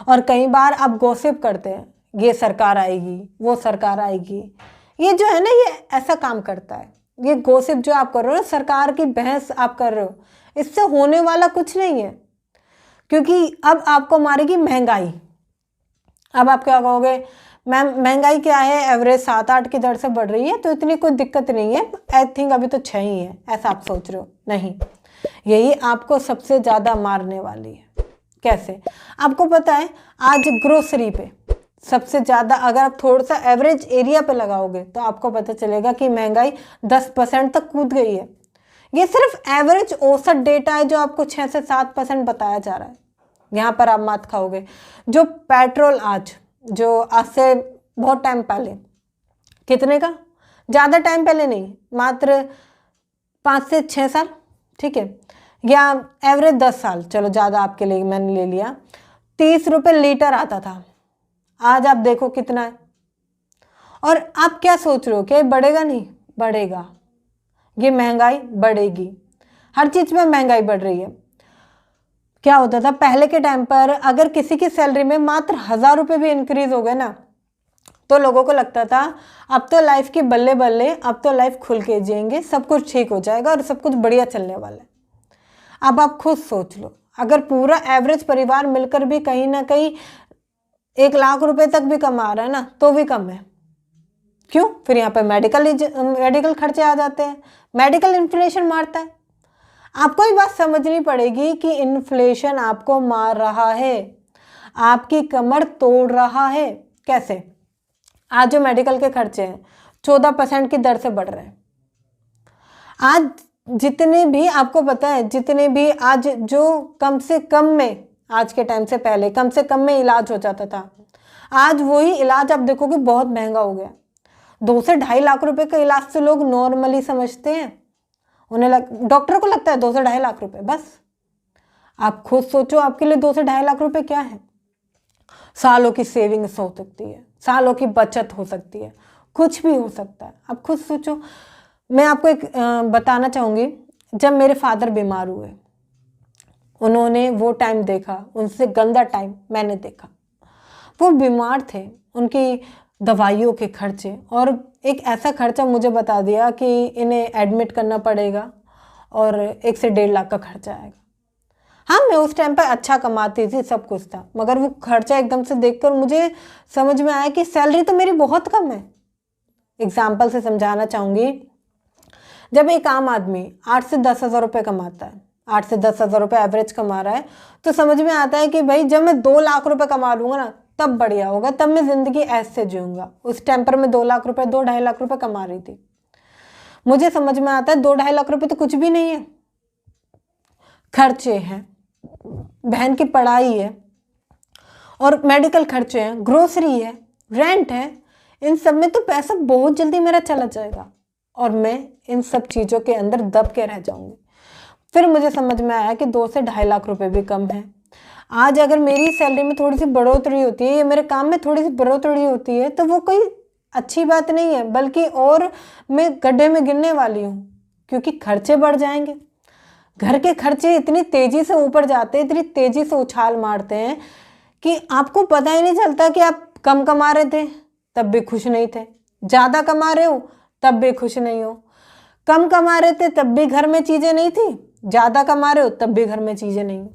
और कई बार आप गॉसिप करते हैं, ये सरकार आएगी, वो सरकार आएगी। ये जो है ना, ये ऐसा काम करता है। ये गॉसिप जो आप कर रहे हो, सरकार की बहस आप कर रहे हो, इससे होने वाला कुछ नहीं है। क्योंकि अब आपको मारेगी महंगाई। अब आप क्या कहोगे, मैम महंगाई क्या है, एवरेज 7-8 की दर से बढ़ रही है, तो इतनी कोई दिक्कत नहीं है, आई थिंक अभी तो 6 ही है, ऐसा आप सोच रहे हो। नहीं, यही आपको सबसे ज़्यादा मारने वाली है। कैसे? आपको पता है आज ग्रोसरी पे सबसे ज़्यादा, अगर आप थोड़ा सा एवरेज एरिया पे लगाओगे तो आपको पता चलेगा कि महंगाई 10% तक कूद गई है। ये सिर्फ एवरेज औसत डेटा है जो आपको 6 से 7% बताया जा रहा है। यहाँ पर आप मात खाओगे। जो पेट्रोल जो आज से बहुत टाइम पहले, कितने का, ज़्यादा टाइम पहले नहीं, मात्र 5 से 6 साल, ठीक है, या एवरेज 10 साल, चलो ज़्यादा आपके लिए मैंने ले लिया, 30 रुपये लीटर आता था। आज आप देखो कितना है। और आप क्या सोच रहे हो कि बढ़ेगा? नहीं बढ़ेगा, ये महंगाई बढ़ेगी। हर चीज़ में महंगाई बढ़ रही है। क्या होता था पहले के टाइम पर, अगर किसी की सैलरी में मात्र 1000 रुपये भी इंक्रीज हो गए ना, तो लोगों को लगता था अब तो लाइफ की बल्ले बल्ले, अब तो लाइफ खुल के जिएंगे, सब कुछ ठीक हो जाएगा और सब कुछ बढ़िया चलने वाला है। अब आप खुद सोच लो, अगर पूरा एवरेज परिवार मिलकर भी कहीं ना कहीं 1 लाख रुपए तक भी कमा रहा है ना, तो भी कम है। क्यों? फिर यहाँ पे मेडिकल खर्चे आ जाते हैं, मेडिकल इन्फ्लेशन मारता है। आपको ये बात समझनी पड़ेगी कि इन्फ्लेशन आपको मार रहा है, आपकी कमर तोड़ रहा है। कैसे? आज जो मेडिकल के खर्चे हैं 14% की दर से बढ़ रहे हैं। आज जितने भी, आपको पता है, जितने भी आज जो कम से कम में, आज के टाइम से पहले कम से कम में इलाज हो जाता था, आज वही इलाज आप देखोगे बहुत महंगा हो गया। 2 से 2.5 लाख रुपए का इलाज तो लोग नॉर्मली समझते हैं, उन्हें डॉक्टर को लगता है 2 से 2.5 लाख रुपए बस। आप खुद सोचो, आपके लिए 2 से 2.5 लाख रुपए क्या है? सालों की सेविंग्स हो सकती है, सालों की बचत हो सकती है, कुछ भी हो सकता है। आप खुद सोचो। मैं आपको एक बताना चाहूँगी, जब मेरे फादर बीमार हुए, उन्होंने वो टाइम देखा, उनसे गंदा टाइम मैंने देखा। वो बीमार थे, उनकी दवाइयों के खर्चे, और एक ऐसा खर्चा मुझे बता दिया कि इन्हें एडमिट करना पड़ेगा और 1 से 1.5 लाख का खर्चा आएगा। हाँ, मैं उस टाइम पर अच्छा कमाती थी, सब कुछ था, मगर वो खर्चा एकदम से देखकर मुझे समझ में आया कि सैलरी तो मेरी बहुत कम है। एग्जाम्पल से समझाना चाहूँगी, जब एक आम आदमी 8 से 10 हज़ार रुपये कमाता है, 8 से 10 हज़ार रुपये एवरेज कमा रहा है, तो समझ में आता है कि भाई जब मैं 2 लाख रुपए कमा लूँगा ना, तब बढ़िया होगा, तब मैं ज़िंदगी ऐसे जीऊँगा। उस टाइम पर मैं 2 लाख रुपए, 2-2.5 लाख रुपए कमा रही थी। मुझे समझ में आता है 2-2.5 लाख रुपए तो कुछ भी नहीं है। खर्चे हैं, बहन की पढ़ाई है, और मेडिकल खर्चे हैं, ग्रोसरी है, रेंट है, इन सब में तो पैसा बहुत जल्दी मेरा चला जाएगा और मैं इन सब चीज़ों के अंदर दब के रह जाऊंगी। फिर मुझे समझ में आया कि 2 से 2.5 लाख रुपए भी कम है। आज अगर मेरी सैलरी में थोड़ी सी बढ़ोतरी होती है या मेरे काम में थोड़ी सी बढ़ोतरी होती है, तो वो कोई अच्छी बात नहीं है, बल्कि और मैं गड्ढे में गिरने वाली हूँ, क्योंकि खर्चे बढ़ जाएंगे। घर के खर्चे इतनी तेज़ी से ऊपर जाते हैं, इतनी तेज़ी से उछाल मारते हैं कि आपको पता ही नहीं चलता कि आप कम कमा रहे थे तब भी खुश नहीं थे, ज़्यादा कमा रहे हो तब भी खुश नहीं हो, कम कमा रहे थे तब भी घर में चीज़ें नहीं थी, ज़्यादा कमा रहे हो तब भी घर में चीज़ें नहीं।